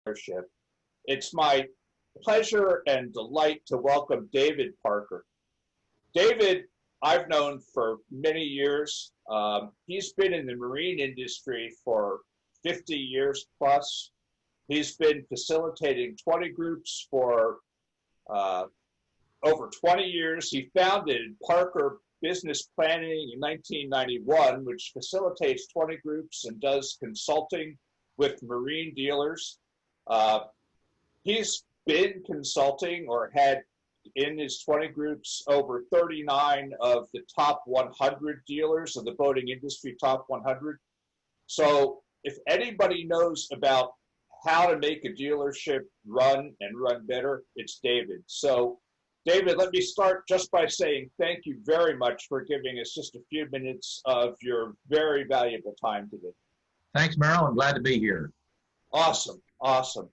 Leadership. It's my pleasure and delight to welcome David Parker. David, I've known for many years. He's been in the marine industry for 50 years plus. He's been facilitating 20 groups for uh, over 20 years. He founded Parker Business Planning in 1991, which facilitates 20 groups and does consulting with marine dealers. Uh, he's been consulting or had in his 20 groups over 39 of the top 100 dealers of the boating industry top 100. So if anybody knows about how to make a dealership run and run better, it's David. So David, let me start just by saying thank you very much for giving us just a few minutes of your very valuable time today. Thanks, Merrill. I'm glad to be here. Awesome, awesome.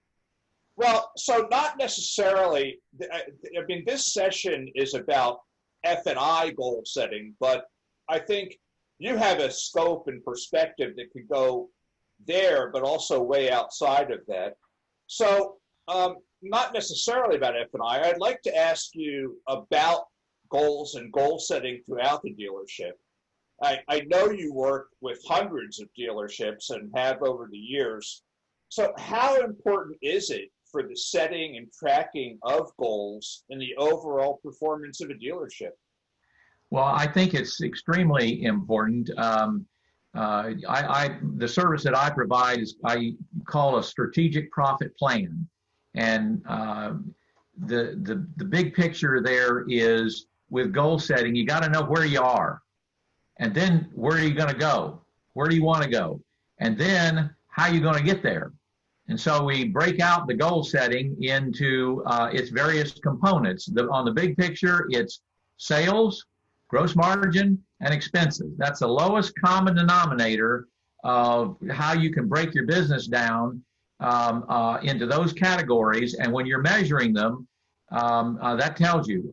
Well, so not necessarily, I mean, this session is about F&I goal setting, but I think you have a scope and perspective that could go there, but also way outside of that. So not necessarily about F&I. I'd like to ask you about goals and goal setting throughout the dealership. I know you work with hundreds of dealerships and have over the years. So how important is it for the setting and tracking of goals in the overall performance of a dealership? Well, I think it's extremely important. The service that I provide is I call a strategic profit plan, and the big picture there is with goal setting, you got to know where you are, and then where are you going to go? Where do you want to go? And then how are you going to get there? And so we break out the goal setting into its various components. On the big picture, it's sales, gross margin, and expenses. That's the lowest common denominator of how you can break your business down into those categories. And when you're measuring them, that tells you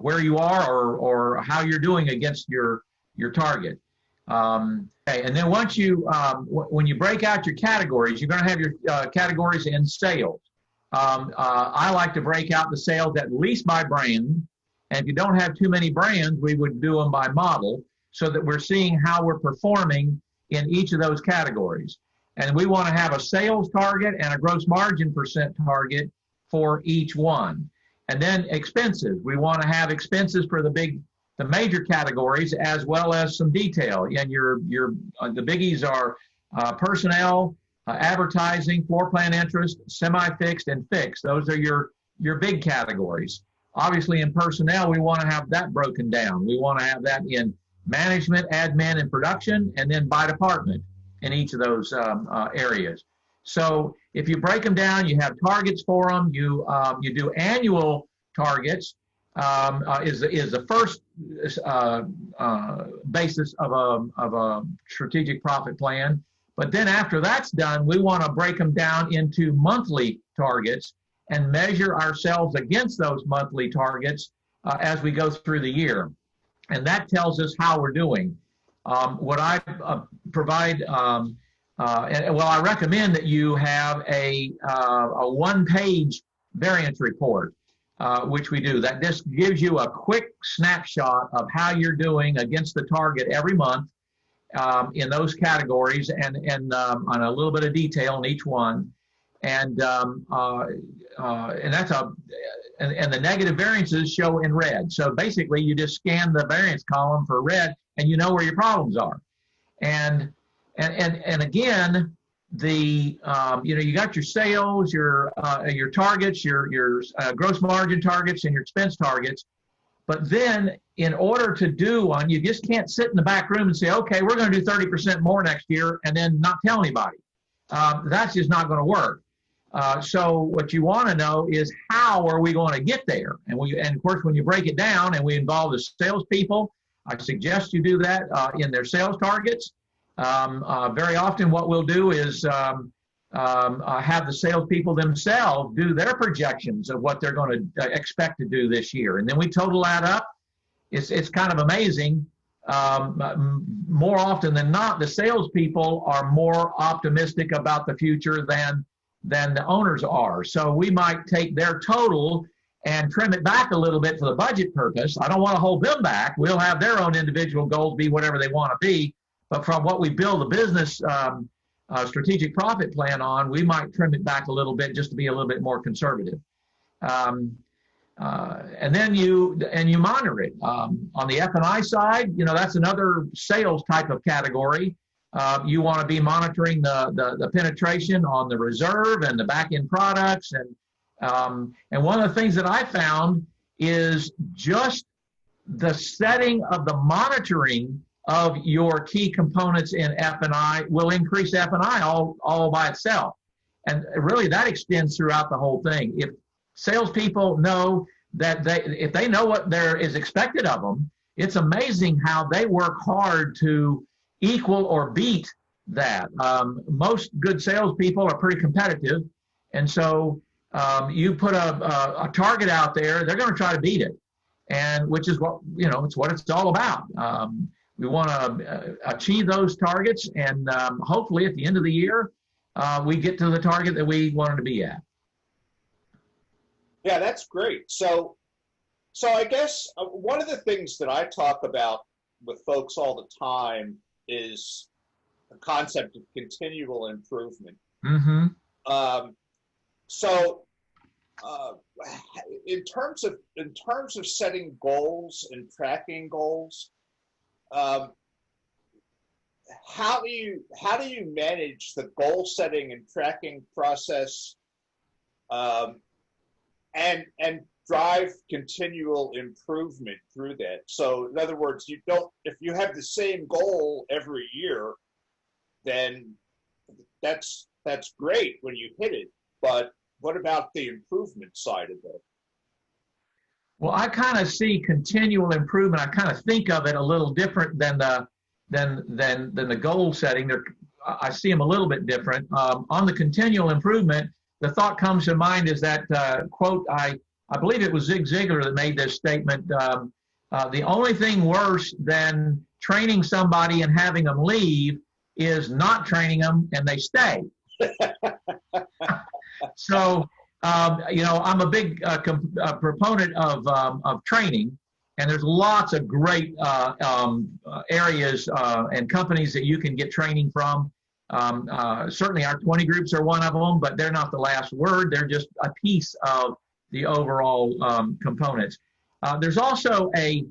where you are or how you're doing against your target. Okay, and then once you, when you break out your categories, you're going to have your categories in sales. I like to break out the sales at least by brand. And if you don't have too many brands, we would do them by model so that we're seeing how we're performing in each of those categories. And we want to have a sales target and a gross margin percent target for each one. And then expenses. We want to have expenses for the major categories as well as some detail. And the biggies are personnel, advertising, floor plan interest, semi-fixed, and fixed. Those are your big categories. Obviously, in personnel, we want to have that broken down. We want to have that in management, admin, and production, and then by department in each of those areas. So if you break them down, you have targets for them. You do annual targets. Is the first basis of a strategic profit plan. But then after that's done, we want to break them down into monthly targets and measure ourselves against those monthly targets as we go through the year. And that tells us how we're doing. What I provide, I recommend that you have a one-page variance report. Which we do. That just gives you a quick snapshot of how you're doing against the target every month in those categories and on a little bit of detail in each one. And that's and the negative variances show in red. So basically you just scan the variance column for red and you know where your problems are. And again, you got your sales, your targets, your gross margin targets, and your expense targets. But then, in order to do one, you just can't sit in the back room and say, "Okay, we're going to do 30% more next year," and then not tell anybody. That's just not going to work. So what you want to know is how are we going to get there? And of course, when you break it down and we involve the salespeople, I suggest you do that in their sales targets. Very often what we'll do is have the salespeople themselves do their projections of what they're going to expect to do this year. And then we total that up. It's kind of amazing. More often than not, the salespeople are more optimistic about the future than than the owners are. So we might take their total and trim it back a little bit for the budget purpose. I don't want to hold them back. We'll have their own individual goals be whatever they want to be. But from what we build the business strategic profit plan on, we might trim it back a little bit just to be a little bit more conservative. And then you monitor it. On the F&I side, that's another sales type of category. You want to be monitoring the penetration on the reserve and the back-end products. And one of the things that I found is just the setting of the monitoring of your key components in F&I will increase F&I all by itself. And really that extends throughout the whole thing. If salespeople know that if they know what there is expected of them, it's amazing how they work hard to equal or beat that. Most good salespeople are pretty competitive. And so you put a target out there, they're going to try to beat it. And which is what, it's what it's all about. We want to achieve those targets, and hopefully at the end of the year, we get to the target that we wanted to be at. Yeah, that's great. So I guess one of the things that I talk about with folks all the time is the concept of continual improvement. Mm-hmm. In terms of setting goals and tracking goals, how do you manage the goal setting and tracking process, and drive continual improvement through that? So in other words, if you have the same goal every year, then that's great when you hit it, but what about the improvement side of it? Well, I kind of see continual improvement. I kind of think of it a little different than the goal setting. I see them a little bit different. On the continual improvement, the thought comes to mind is that quote, I believe it was Zig Ziglar that made this statement. The only thing worse than training somebody and having them leave is not training them and they stay. So, I'm a big proponent of training, and there's lots of great areas and companies that you can get training from. Certainly our 20 groups are one of them, but they're not the last word. They're just a piece of the overall components. There's also a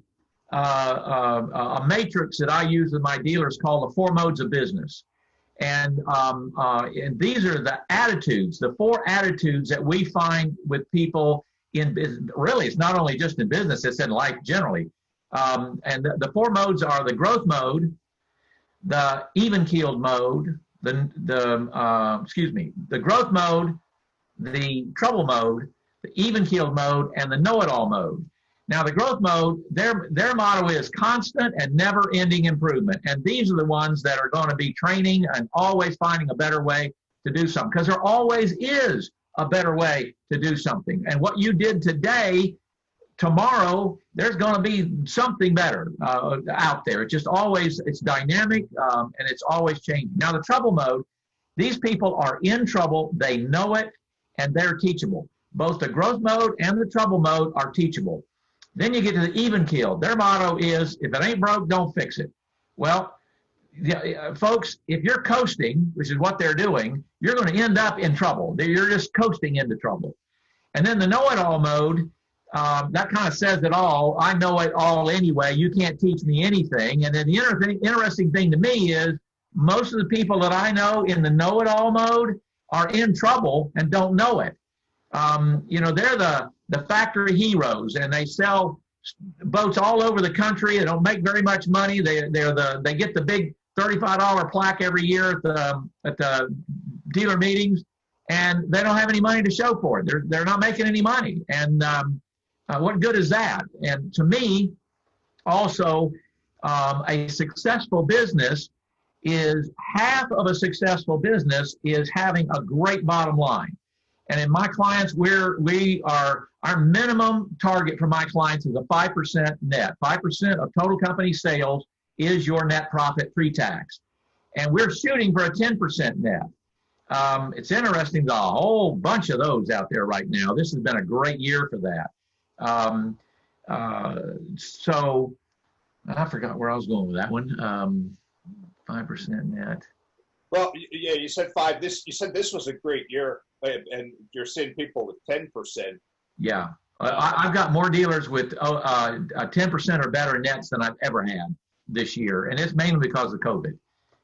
matrix that I use with my dealers called the 4 modes of business. And these are the attitudes, the 4 attitudes that we find with people in business. Really, it's not only just in business, it's in life generally. And the 4 modes are the growth mode, the even-keeled mode, the growth mode, the trouble mode, the even-keeled mode, and the know-it-all mode. Now, the growth mode, their motto is constant and never-ending improvement. And these are the ones that are going to be training and always finding a better way to do something, because there always is a better way to do something. And what you did today, tomorrow, there's going to be something better out there. It's just always, it's dynamic, and it's always changing. Now, the trouble mode, these people are in trouble, they know it, and they're teachable. Both the growth mode and the trouble mode are teachable. Then you get to the even keel. Their motto is, if it ain't broke, don't fix it. Well, folks, if you're coasting, which is what they're doing, you're going to end up in trouble. You're just coasting into trouble. And then the know-it-all mode, that kind of says it all. I know it all anyway. You can't teach me anything. And then the interesting thing to me is most of the people that I know in the know-it-all mode are in trouble and don't know it. They're the factory heroes, and they sell boats all over the country. They don't make very much money. They get the big $35 plaque every year at the dealer meetings, and they don't have any money to show for it. They're not making any money, and what good is that? And to me, also, a successful business is half of a successful business is having a great bottom line. And in my clients, our minimum target for my clients is a 5% net. 5% of total company sales is your net profit pre-tax. And we're shooting for a 10% net. It's interesting. There's a whole bunch of those out there right now. This has been a great year for that. So I forgot where I was going with that one. 5% net. Well, yeah, you said five. You said this was a great year, and you're seeing people with 10%. Yeah, I've got more dealers with 10% or better nets than I've ever had this year, and it's mainly because of COVID.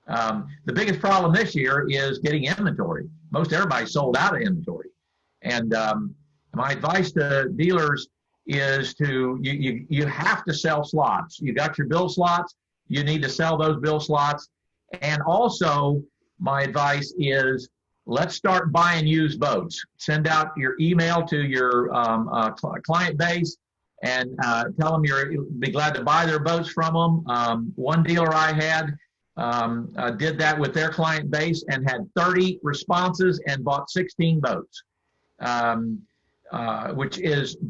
The biggest problem this year is getting inventory. Most everybody sold out of inventory, and my advice to dealers is you have to sell slots. You got your bill slots. You need to sell those bill slots, and also my advice is let's start buying used boats. Send out your email to your client base and tell them you'll be glad to buy their boats from them. One dealer I had did that with their client base and had 30 responses and bought 16 boats, which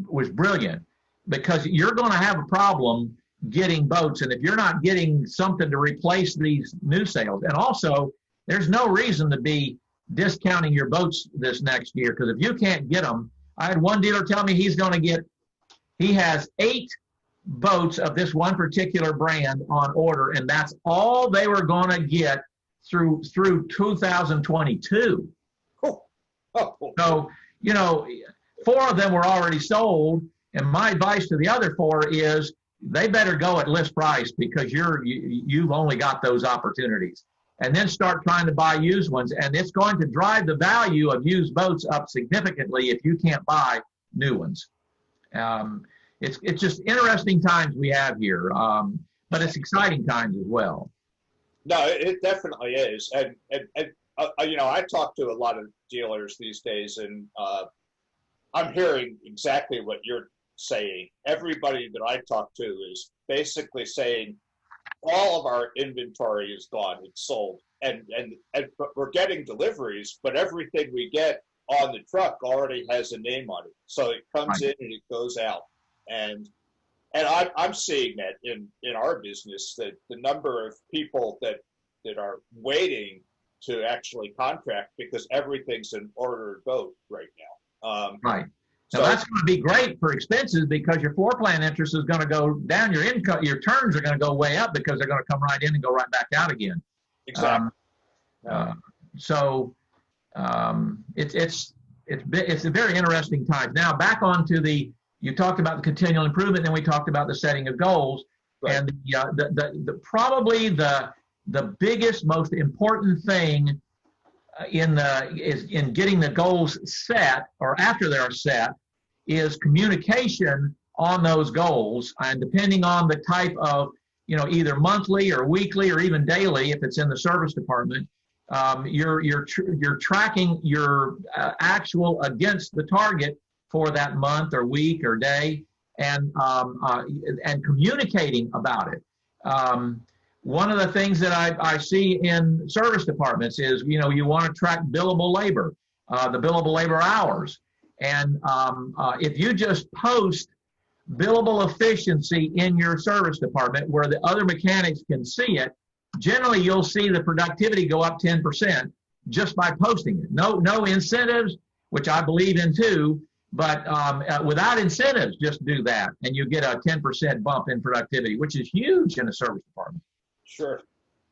was brilliant, because you're going to have a problem getting boats, and if you're not getting something to replace these new sales, and also there's no reason to be discounting your boats this next year, because if you can't get them, I had one dealer tell me he has 8 boats of this one particular brand on order, and that's all they were going to get through 2022. Oh. So 4 of them were already sold, and my advice to the other 4 is they better go at list price, because you've only got those opportunities. And then start trying to buy used ones, and it's going to drive the value of used boats up significantly if you can't buy new ones. It's just interesting times we have here, but it's exciting times as well. No, it definitely is, and I talk to a lot of dealers these days, and I'm hearing exactly what you're saying. Everybody that I talk to is basically saying, all of our inventory is gone. It's sold, and but we're getting deliveries, but everything we get on the truck already has a name on it. So it comes in and it goes out, and I'm seeing that in our business, that the number of people that are waiting to actually contract because everything's an ordered boat right now. Right. So that's going to be great for expenses, because your floor plan interest is going to go down. Your income, your turns are going to go way up, because they're going to come right in and go right back out again. Exactly. It's a very interesting time. Now back on to you talked about the continual improvement, then we talked about the setting of goals, right. And probably the biggest, most important thing in getting the goals set, or after they're set, is communication on those goals. And depending on the type of, either monthly or weekly or even daily, if it's in the service department, you're tracking your actual against the target for that month or week or day, and communicating about it. One of the things that I see in service departments is, you want to track billable labor, the billable labor hours. And if you just post billable efficiency in your service department where the other mechanics can see it, generally you'll see the productivity go up 10% just by posting it. No incentives, which I believe in too, but without incentives, just do that, and you get a 10% bump in productivity, which is huge in a service department. Sure.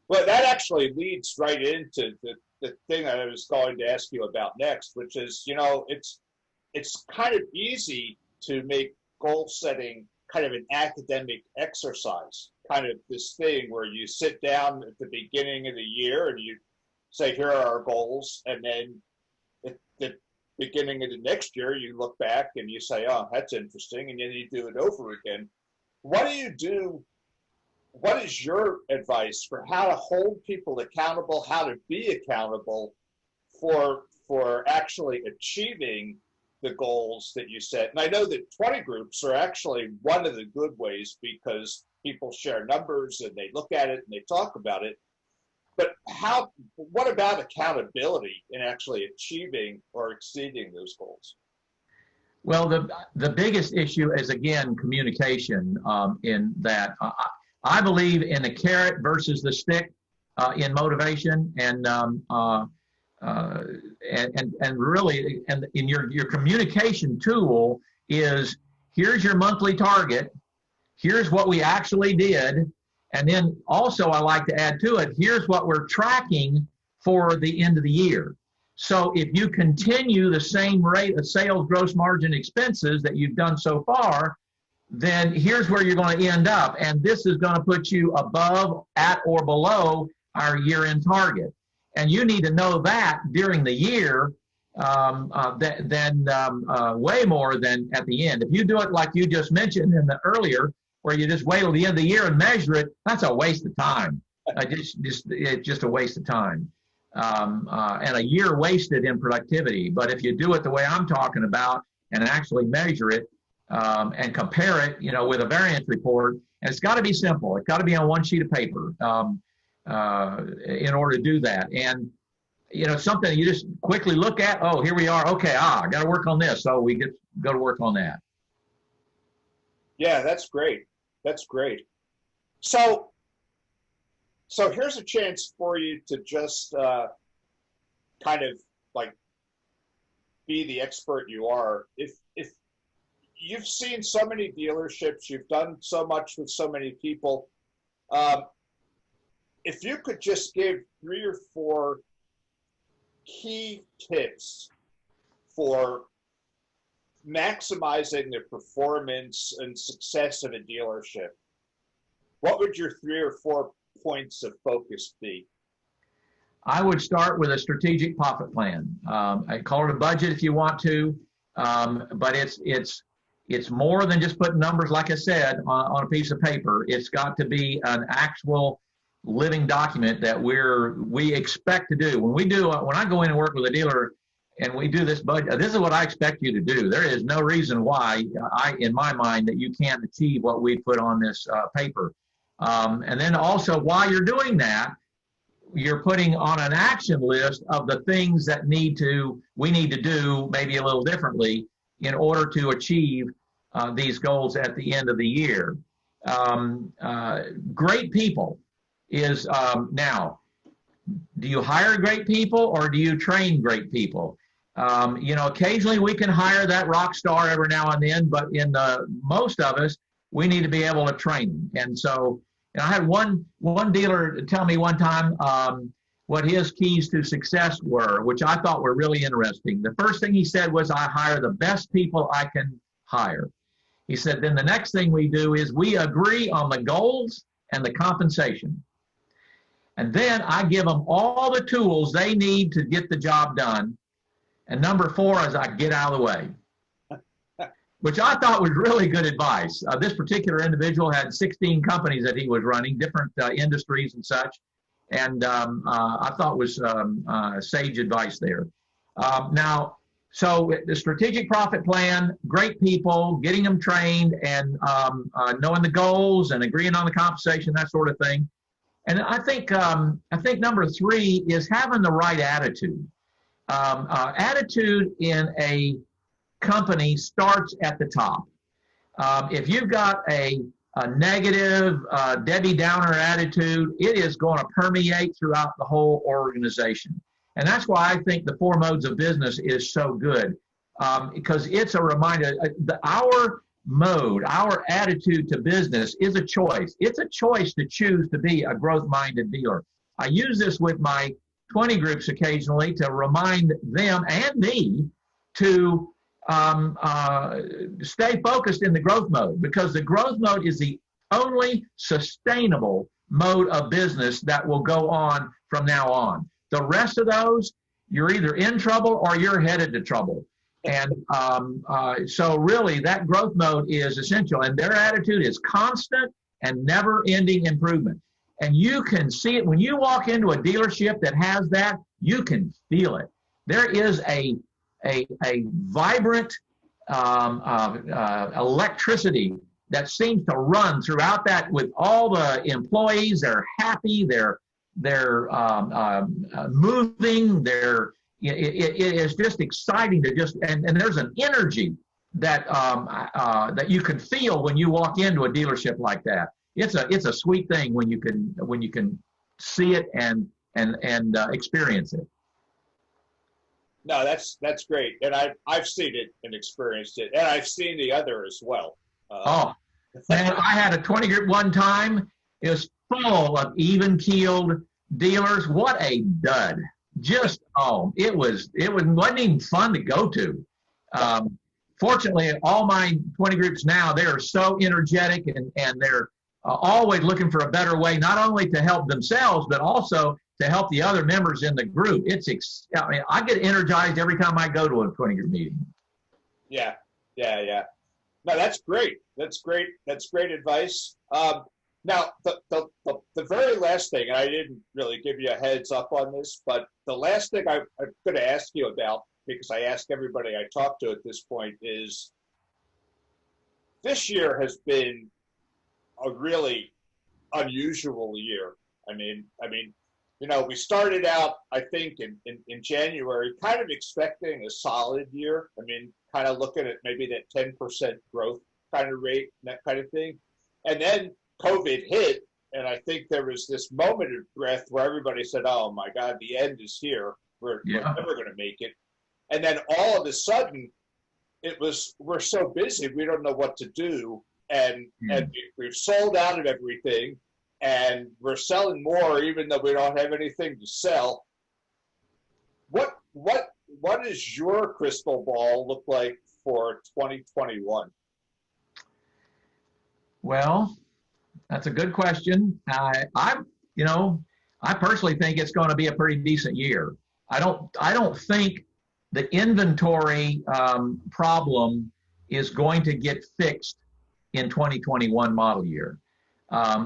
Well, that actually leads right into the thing that I was going to ask you about next, which is, it's kind of easy to make goal setting kind of an academic exercise, kind of this thing where you sit down at the beginning of the year and you say, here are our goals. And then at the beginning of the next year, you look back and you say, oh, that's interesting. And then you do it over again. What do you do? What is your advice for how to hold people accountable, how to be accountable for actually achieving the goals that you set? And I know that 20 groups are actually one of the good ways, because people share numbers and they look at it and they talk about it. But what about accountability in actually achieving or exceeding those goals? Well, the biggest issue is, again, communication, in that I believe in the carrot versus the stick in motivation. And and really, and in your communication tool is, here's your monthly target, here's what we actually did, and then also I like to add to it, here's what we're tracking for the end of the year. So if you continue the same rate of sales, gross margin, expenses that you've done so far, then here's where you're going to end up. And this is going to put you above, at, or below our year-end target. And you need to know that during the year way more than at the end. If you do it like you just mentioned in the earlier, where you just wait till the end of the year and measure it, that's a waste of time. It's just a waste of time. And a year wasted in productivity. But if you do it the way I'm talking about and actually measure it and compare it, with a variance report, and it's got to be simple. It's got to be on one sheet of paper in order to do that. And, something you just quickly look at, oh, here we are. Okay, I got to work on this. So we go to work on that. Yeah, that's great. That's great. So here's a chance for you to just kind of like be the expert you are. If you've seen so many dealerships, you've done so much with so many people, if you could just give 3 or 4 key tips for maximizing the performance and success of a dealership, what would your 3 or 4 points of focus be? I would start with a strategic profit plan. I call it a budget if you want to, but it's more than just putting numbers, like I said, on a piece of paper. It's got to be an actual living document that we expect to do. When I go in and work with a dealer and we do this budget, this is what I expect you to do. There is no reason why, in my mind, that you can't achieve what we put on this paper. And then also, while you're doing that, you're putting on an action list of the things that we need to do maybe a little differently in order to achieve these goals at the end of the year. Great people is now, do you hire great people or do you train great people? Occasionally we can hire that rock star every now and then, but in most of us, we need to be able to train them. And so, I had one dealer tell me one time what his keys to success were, which I thought were really interesting. The first thing he said was, I hire the best people I can hire. He said, then the next thing we do is we agree on the goals and the compensation. And then I give them all the tools they need to get the job done. And number 4 is I get out of the way, which I thought was really good advice. This particular individual had 16 companies that he was running, different industries and such. And I thought was sage advice there. So the strategic profit plan, great people, getting them trained and knowing the goals and agreeing on the compensation, that sort of thing. And I think number 3 is having the right attitude. Attitude in a company starts at the top. If you've got a negative Debbie Downer attitude, it is going to permeate throughout the whole organization. And that's why I think the 4 modes of business is so good, because it's a reminder. Our attitude to business is a choice. It's a choice to choose to be a growth-minded dealer. I use this with my 20 groups occasionally to remind them and me to stay focused in the growth mode, because the growth mode is the only sustainable mode of business that will go on from now on. The rest of those, you're either in trouble or you're headed to trouble. And so really that growth mode is essential, and their attitude is constant and never-ending improvement. And you can see it when you walk into a dealership that has that. You can feel it. There is a vibrant electricity that seems to run throughout that with all the employees. They're happy. They're moving. It is just exciting to and there's an energy that that you can feel when you walk into a dealership like that. It's a sweet thing when you can see it and experience it. No, that's great, and I've seen it and experienced it, and I've seen the other as well. Um, Oh, man, I had a 20 group one time. It was full of even keeled dealers. What a dud. Just, oh, wasn't even fun to go to. Um, Fortunately, all my 20 groups now, they are so energetic and they're always looking for a better way, not only to help themselves, but also to help the other members in the group. I mean, I get energized every time I go to a 20 group meeting. yeah, yeah. No, that's great. That's great. That's great advice. Now, the very last thing, and I didn't really give you a heads up on this, but the last thing I'm going to ask you about, because I ask everybody I talk to at this point, is this year has been a really unusual year. We started out, I think, in January, kind of expecting a solid year. Kind of looking at maybe that 10% growth kind of rate, that kind of thing. And then COVID hit, and I think there was this moment of breath where everybody said, oh my God, the end is here. We're never going to make it. And then all of a sudden, we're so busy, we don't know what to do. And we've sold out of everything, and we're selling more even though we don't have anything to sell. What does your crystal ball look like for 2021? Well, that's a good question. I personally think it's going to be a pretty decent year. I don't think the inventory problem is going to get fixed in 2021 model year.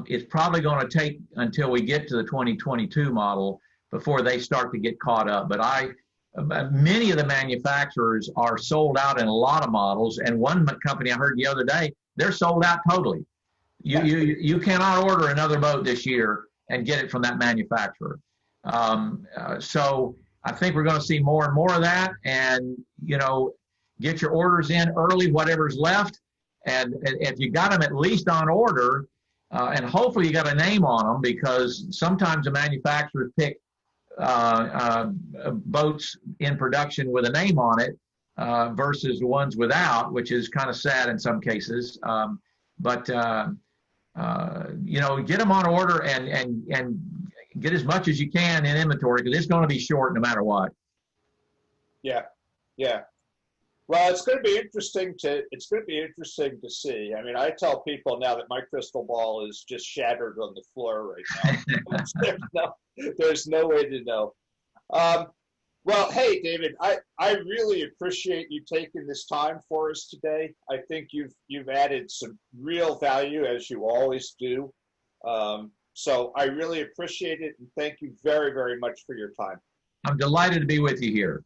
It's probably going to take until we get to the 2022 model before they start to get caught up. But many of the manufacturers are sold out in a lot of models, and one company I heard the other day, they're sold out totally. You cannot order another boat this year and get it from that manufacturer. So I think we're going to see more and more of that, and get your orders in early, whatever's left, and if you got them at least on order, and hopefully you got a name on them, because sometimes the manufacturers pick boats in production with a name on it versus the ones without, which is kind of sad in some cases. But get them on order and get as much as you can in inventory, because it's going to be short no matter what. Yeah. Well, it's going to be interesting to see. I tell people now that my crystal ball is just shattered on the floor right now. there's no way to know. Well, hey, David, I really appreciate you taking this time for us today. I think you've added some real value, as you always do. So I really appreciate it, and thank you very, very much for your time. I'm delighted to be with you here.